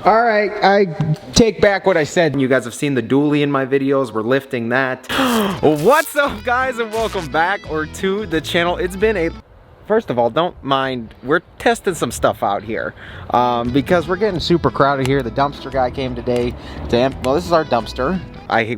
All right, I take back what I said. You guys have seen the dually in my videos. We're lifting that. What's up, guys, and welcome back to the channel. It's been a... First of all, don't mind, we're testing some stuff out here because we're getting super crowded here. The dumpster guy came today. Well, this is our dumpster.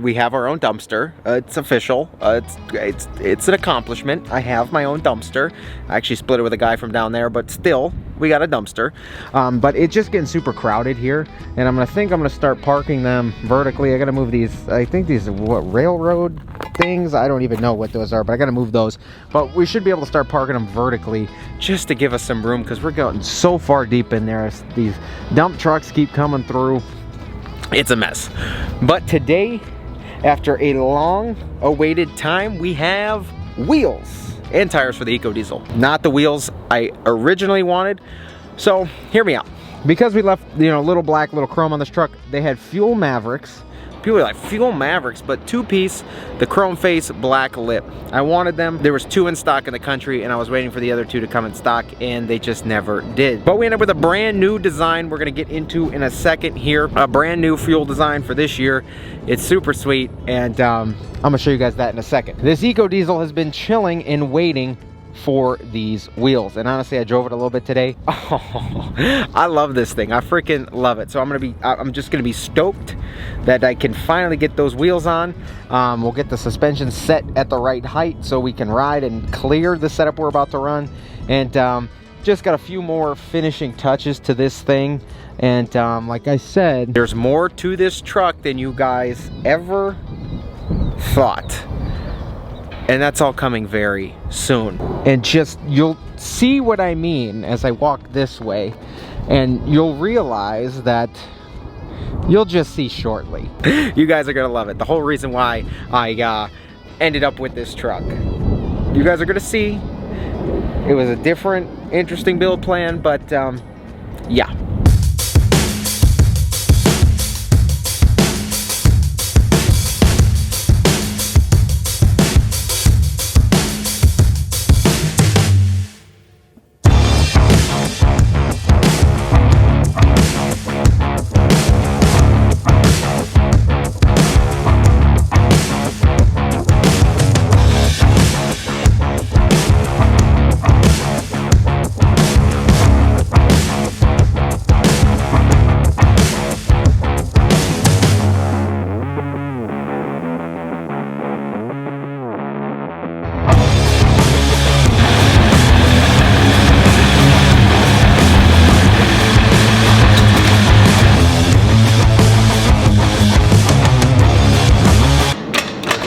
We have our own dumpster. It's official. It's an accomplishment. I have my own dumpster. I actually split it with a guy from down there, but still, we got a dumpster. But it's just getting super crowded here, and I'm gonna start parking them vertically. I gotta move these. I think these are what, railroad things. I don't even know what those are, but I gotta move those. But we should be able to start parking them vertically just to give us some room because we're going so far deep in there. These dump trucks keep coming through. It's a mess. But today, after a long awaited time, we have wheels and tires for the EcoDiesel. Not the wheels I originally wanted. So hear me out. Because we left, you know, little black, little chrome on this truck, they had Fuel Mavericks. People are like, Fuel Mavericks, but two-piece, the chrome face, black lip. I wanted them. There was 2 in stock in the country, and I was waiting for the other 2 to come in stock, and they just never did. But we ended up with a brand new design we're gonna get into in a second here. A brand new fuel design for this year. It's super sweet, and I'm gonna show you guys that in a second. This EcoDiesel has been chilling and waiting for these wheels, and honestly I drove it a little bit today. Oh, I love this thing. I freaking love it. So I'm just gonna be stoked that I can finally get those wheels on. We'll get the suspension set at the right height so we can ride and clear the setup we're about to run, and just got a few more finishing touches to this thing. And like I said, there's more to this truck than you guys ever thought. And that's all coming very soon. And just, you'll see what I mean as I walk this way, and you'll realize that you'll just see shortly. You guys are gonna love it. The whole reason why I ended up with this truck. You guys are gonna see. It was a different, interesting build plan, but yeah.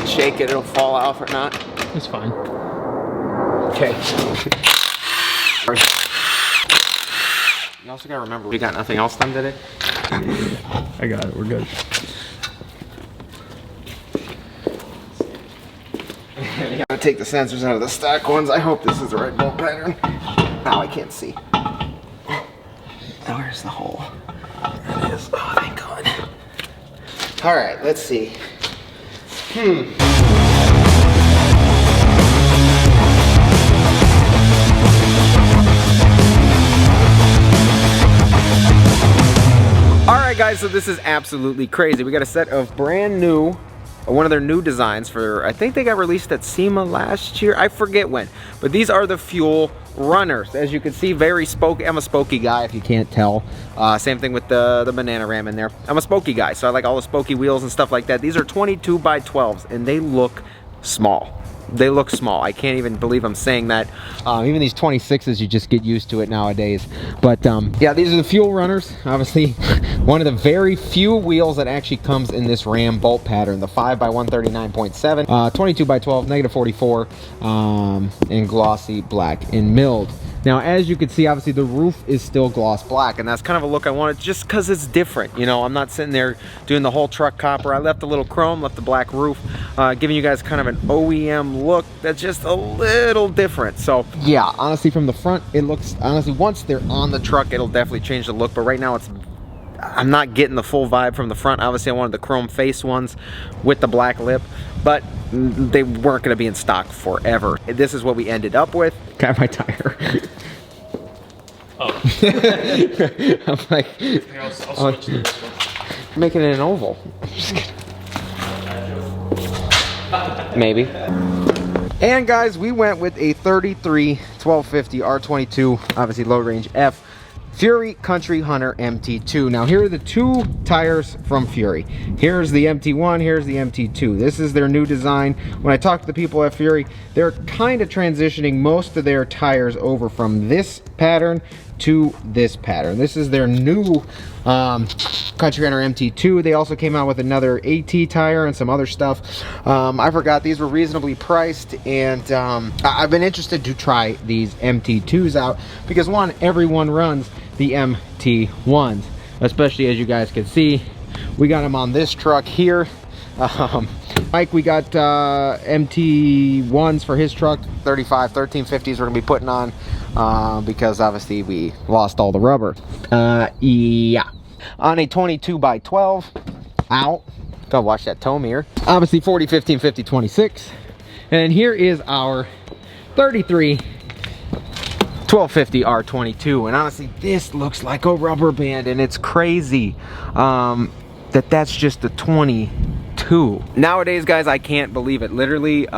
Shake it, it'll fall off or not. It's fine. Okay. You also gotta remember, we got nothing else done today. I got it, we're good. You gotta take the sensors out of the stock ones. I hope this is the right bolt pattern. Now I can't see. Now where's the hole? There it is. Oh, thank God. All right, let's see. Alright guys, so this is absolutely crazy. We got a set of brand new, one of their new designs for, I think they got released at SEMA last year. I forget when. But these are the fuel runners. As you can see, very spokey. I'm a spokey guy if you can't tell. Same thing with the banana ram in there. I'm a spokey guy, so I like all the spokey wheels and stuff like that. These are 22 by 12s, and they look small. They look small. I can't even believe I'm saying that. Even these 26s, you just get used to it nowadays. But yeah, these are the fuel runners. Obviously, one of the very few wheels that actually comes in this Ram bolt pattern. The 5 by 139.7, 22 by 12, negative 44, in glossy black and milled. Now, as you can see, obviously the roof is still gloss black, and that's kind of a look I wanted just because it's different. You know, I'm not sitting there doing the whole truck copper. I left a little chrome, left the black roof, giving you guys kind of an OEM look that's just a little different. So yeah, honestly, from the front, it looks, honestly, once they're on the truck, it'll definitely change the look. But right now, I'm not getting the full vibe from the front. Obviously, I wanted the chrome face ones with the black lip, but they weren't going to be in stock forever. This is what we ended up with. Got my tire. Oh. I'm like, Here, I'll switch to this one. making it an oval. Maybe. And guys, we went with a 33 1250 R22, obviously low range F, Fury Country Hunter MT2. Now here are the two tires from Fury. Here's the MT1, here's the MT2. This is their new design. When I talk to the people at Fury, they're kind of transitioning most of their tires over from this pattern to this pattern. This is their new Country Hunter MT2. They also came out with another AT tire and some other stuff. I forgot these were reasonably priced, and I've been interested to try these MT2s out because one, everyone runs the MT1s, especially as you guys can see. We got them on this truck here. Mike, we got MT1s for his truck, 35 1350s we're gonna be putting on because obviously we lost all the rubber. Yeah, on a 22 by 12 out. Gotta watch that toe mirror. Obviously 40 15 50 26, and here is our 33 1250 R22, and honestly this looks like a rubber band, and it's crazy that's just a 22. Nowadays, guys, I can't believe it. Literally,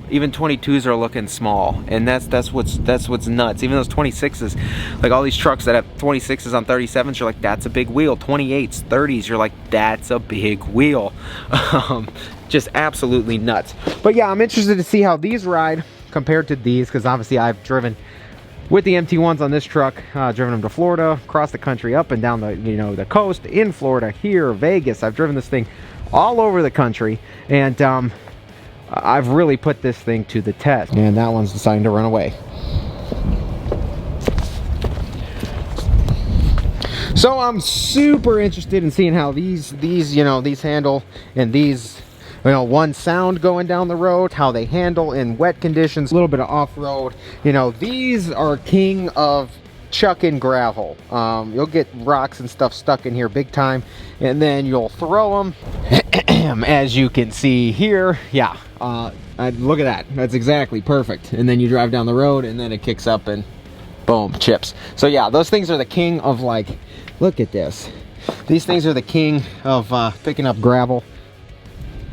even 22s are looking small, and that's what's nuts. Even those 26s, like all these trucks that have 26s on 37s, you're like, that's a big wheel. 28s, 30s, you're like, that's a big wheel. Just absolutely nuts. But yeah, I'm interested to see how these ride compared to these, because obviously I've driven with the MT1s on this truck, driven them to Florida, across the country, up and down the the coast, in Florida, here, Vegas. I've driven this thing all over the country, and I've really put this thing to the test. And that one's deciding to run away. So I'm super interested in seeing how these handle, and these one sound going down the road, how they handle in wet conditions, a little bit of off-road. These are king of chucking gravel. You'll get rocks and stuff stuck in here big time, and then you'll throw them. As you can see here, yeah, look at that. That's exactly perfect. And then you drive down the road, and then it kicks up and boom, chips. So yeah, those things are the king of, like, look at this. These things are the king of picking up gravel.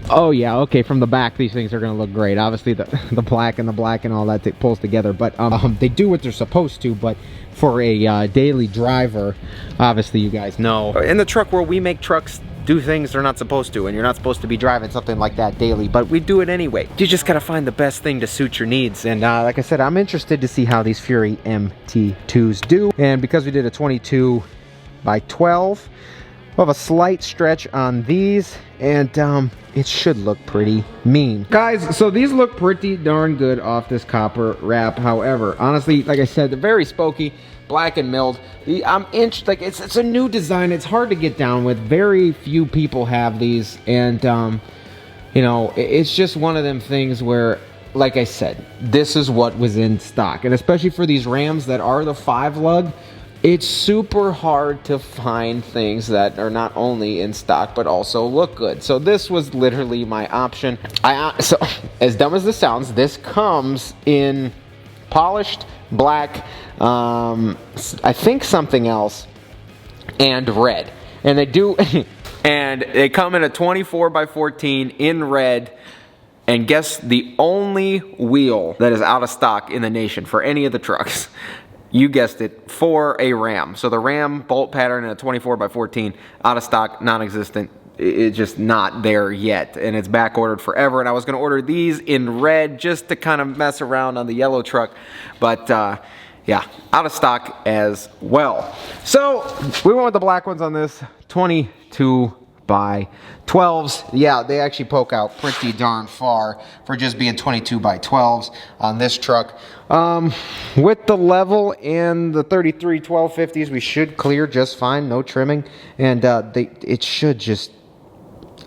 Oh yeah, okay, from the back these things are gonna look great. Obviously the black and all that pulls together, but they do what they're supposed to. But for a daily driver, obviously you guys know, in the truck world, we make trucks do things they're not supposed to, and you're not supposed to be driving something like that daily, but we do it anyway. You just gotta find the best thing to suit your needs. And like I said, I'm interested to see how these Fury MT2s do. And because we did a 22 by 12, we'll have a slight stretch on these, and it should look pretty mean. Guys, so these look pretty darn good off this copper wrap. However, honestly, like I said, they're very spokey, black and milled. Like it's a new design. It's hard to get down with. Very few people have these, and it's just one of them things where, like I said, this is what was in stock. And especially for these Rams that are the 5-lug, it's super hard to find things that are not only in stock but also look good. So this was literally my option. So as dumb as this sounds, this comes in polished black, I think something else, and red. And they do, and they come in a 24 by 14 in red. And guess the only wheel that is out of stock in the nation for any of the trucks. You guessed it, for a Ram. So the Ram bolt pattern in a 24 by 14, out of stock, non-existent. It's just not there yet, and it's back ordered forever. And I was gonna order these in red just to kind of mess around on the yellow truck, but yeah, out of stock as well. So we went with the black ones on this 22 by 12s. Yeah, they actually poke out pretty darn far for just being 22 by 12s on this truck. With the level and the 33 1250s, we should clear just fine, no trimming, and it should just,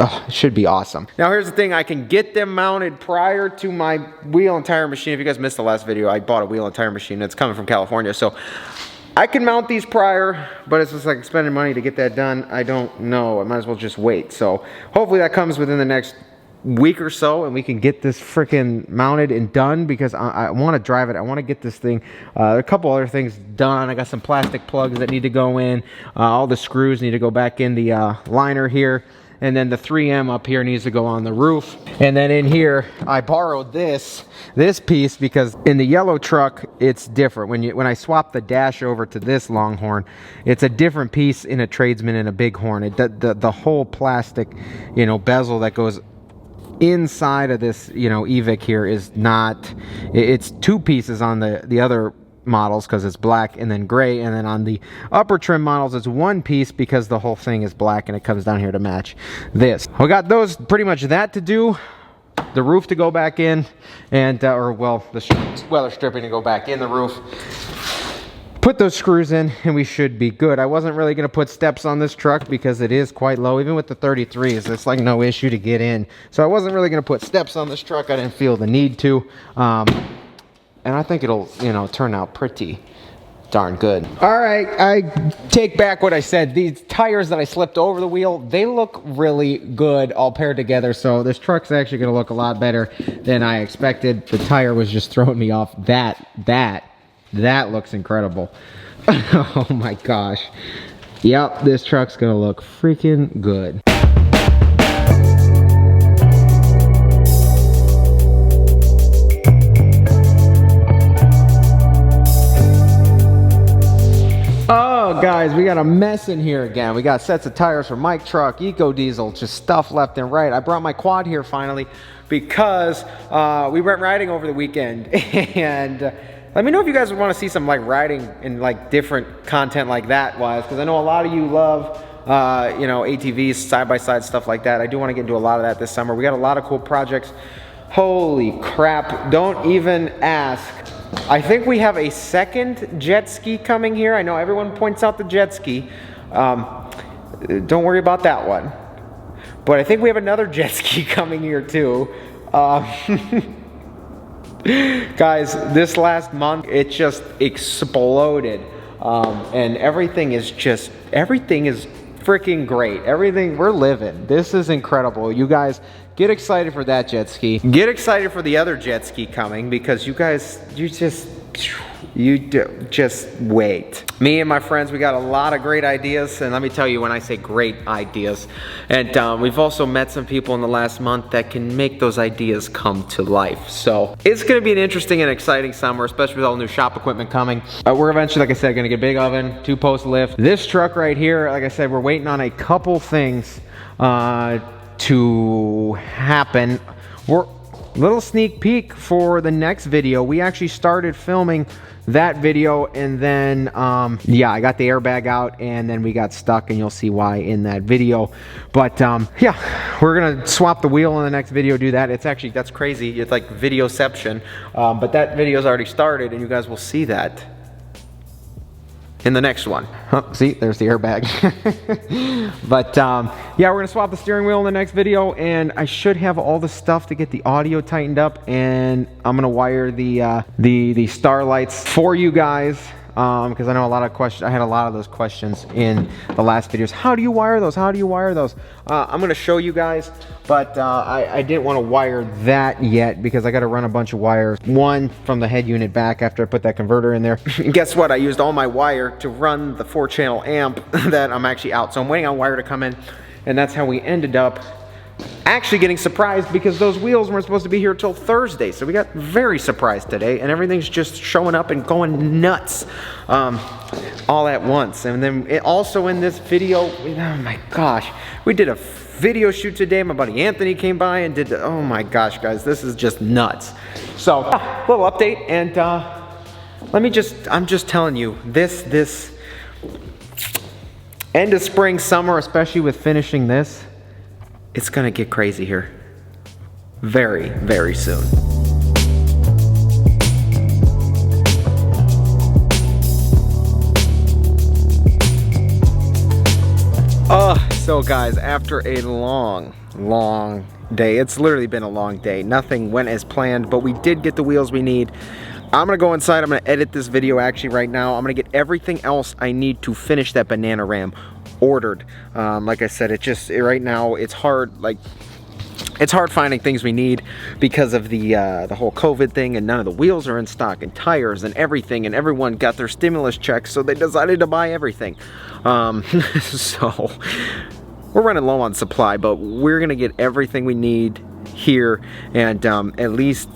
it should be awesome. Now here's the thing, I can get them mounted prior to my wheel and tire machine. If you guys missed the last video, I bought a wheel and tire machine. It's coming from California, so I can mount these prior, but it's just like spending money to get that done. I don't know. I might as well just wait. So hopefully that comes within the next week or so and we can get this freaking mounted and done, because I want to drive it. I want to get this thing, a couple other things done. I got some plastic plugs that need to go in. All the screws need to go back in the liner here. And then the 3M up here needs to go on the roof. And then in here, I borrowed this piece because in the yellow truck, it's different. When I swap the dash over to this Longhorn, it's a different piece in a Tradesman and a Bighorn. The whole plastic, you know, bezel that goes inside of this, you know, Evic here is not, it's two pieces on the other models because it's black and then gray, and then on the upper trim models it's one piece because the whole thing is black and it comes down here to match this. We got those, pretty much that to do, the roof to go back in, and or well, the weather stripping to go back in the roof, put those screws in, and we should be good. I wasn't really going to put steps on this truck because it is quite low. Even with the 33s, it's like no issue to get in, so I wasn't really going to put steps on this truck. I didn't feel the need to, and I think it'll, you know, turn out pretty darn good. All right, I take back what I said. These tires that I slipped over the wheel, they look really good all paired together. So this truck's actually gonna look a lot better than I expected. The tire was just throwing me off. That looks incredible. Oh my gosh. Yep, this truck's gonna look freaking good. Oh guys, we got a mess in here again. We got sets of tires for Mike truck, Eco Diesel, just stuff left and right. I brought my quad here finally because we went riding over the weekend, and let me know if you guys would want to see some like riding and like different content like that wise, because I know a lot of you love you know, ATVs, side-by-side stuff like that. I do want to get into a lot of that this summer. We got a lot of cool projects. Holy crap, don't even ask. I think we have a second jet ski coming here. I know everyone points out the jet ski. Don't worry about that one. But I think we have another jet ski coming here too. Guys, this last month, it just exploded. And everything is freaking great. Everything, we're living. This is incredible. You guys get excited for that jet ski. Get excited for the other jet ski coming, because you guys, just wait. Me and my friends, we got a lot of great ideas, and let me tell you, when I say great ideas, and we've also met some people in the last month that can make those ideas come to life. So it's gonna be an interesting and exciting summer, especially with all new shop equipment coming. We're eventually, like I said, gonna get a big oven, 2-post lift. This truck right here, like I said, we're waiting on a couple things to happen. We're little sneak peek for the next video. We actually started filming that video, and then yeah, I got the airbag out and then we got stuck, and you'll see why in that video. But yeah, we're gonna swap the wheel in the next video, do that. It's actually, that's crazy, it's like videoception, but that video's already started and you guys will see that in the next one. Oh, see, there's the airbag. But yeah, we're gonna swap the steering wheel in the next video, and I should have all the stuff to get the audio tightened up, and I'm gonna wire the star lights for you guys, because I know a lot of questions. I had a lot of those questions in the last videos. How do you wire those? How do you wire those? I'm gonna show you guys, but I didn't want to wire that yet because I got to run a bunch of wires. One from the head unit back after I put that converter in there. Guess what? I used all my wire to run the 4-channel amp that I'm actually out. So I'm waiting on wire to come in, and that's how we ended up actually getting surprised, because those wheels weren't supposed to be here till Thursday. So we got very surprised today, and everything's just showing up and going nuts all at once. And then also in this video, oh my gosh, we did a video shoot today. My buddy Anthony came by and did oh my gosh, guys, this is just nuts. So little update, and I'm just telling you, this end of spring, summer, especially with finishing this, it's gonna get crazy here very, very soon. So guys, after a long day, it's literally been a long day. Nothing went as planned, but we did get the wheels we need. I'm gonna go inside, I'm gonna edit this video actually right now. I'm gonna get everything else I need to finish that banana ram ordered. Like I said, right now it's hard, like it's hard finding things we need because of the whole COVID thing, and none of the wheels are in stock, and tires and everything, and everyone got their stimulus checks, so they decided to buy everything. So we're running low on supply, but we're gonna get everything we need here, and at least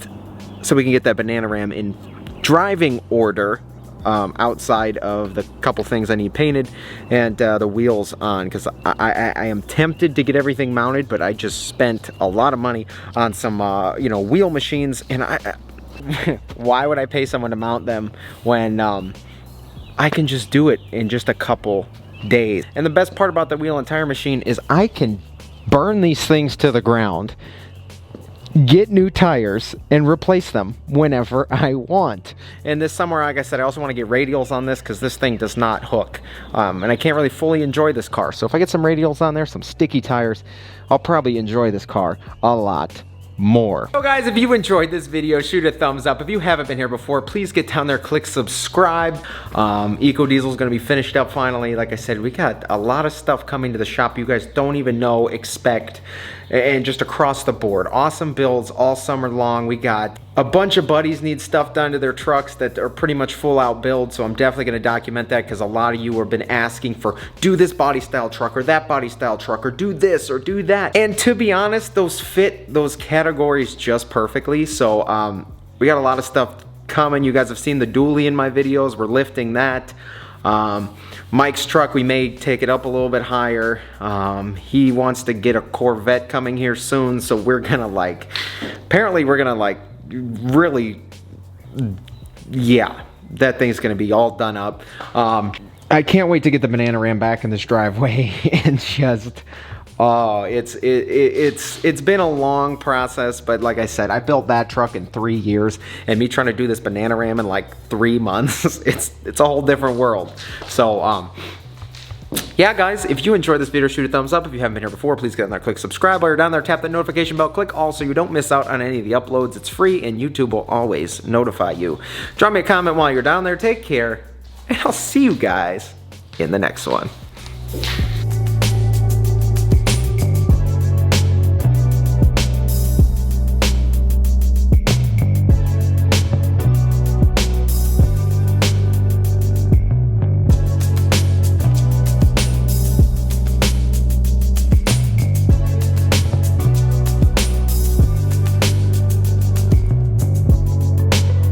so we can get that Bananarama in driving order, outside of the couple things I need painted, and the wheels on, because I am tempted to get everything mounted, but I just spent a lot of money on some you know, wheel machines, and why would I pay someone to mount them when I can just do it in just a couple days? And the best part about the wheel and tire machine is I can burn these things to the ground, get new tires, and replace them whenever I want. And this summer, like I said, I also want to get radials on this because this thing does not hook, and I can't really fully enjoy this car. So if I get some radials on there, some sticky tires, I'll probably enjoy this car a lot more. So guys, if you enjoyed this video, shoot a thumbs up. If you haven't been here before, please get down there, click subscribe. Eco Diesel is going to be finished up finally. Like I said, we got a lot of stuff coming to the shop you guys don't even know, expect, and just across the board. Awesome builds all summer long. We got a bunch of buddies need stuff done to their trucks that are pretty much full out builds, so I'm definitely going to document that because a lot of you have been asking for, do this body style truck or that body style truck, or do this or do that. And to be honest, those fit those categories just perfectly. So we got a lot of stuff coming. You guys have seen the dually in my videos. We're lifting that. Mike's truck, we may take it up a little bit higher. He wants to get a Corvette coming here soon, so we're gonna apparently we're gonna really, yeah, that thing's gonna be all done up. I can't wait to get the Bananarama back in this driveway and just, oh, it's been a long process, but like I said, I built that truck in 3 years, and me trying to do this Bananarama in like 3 months, it's a whole different world. So yeah guys, if you enjoyed this video, shoot a thumbs up. If you haven't been here before, please get down there, click subscribe. While you're down there, tap that notification bell, click all so you don't miss out on any of the uploads. It's free and YouTube will always notify you. Drop me a comment while you're down there. Take care, and I'll see you guys in the next one.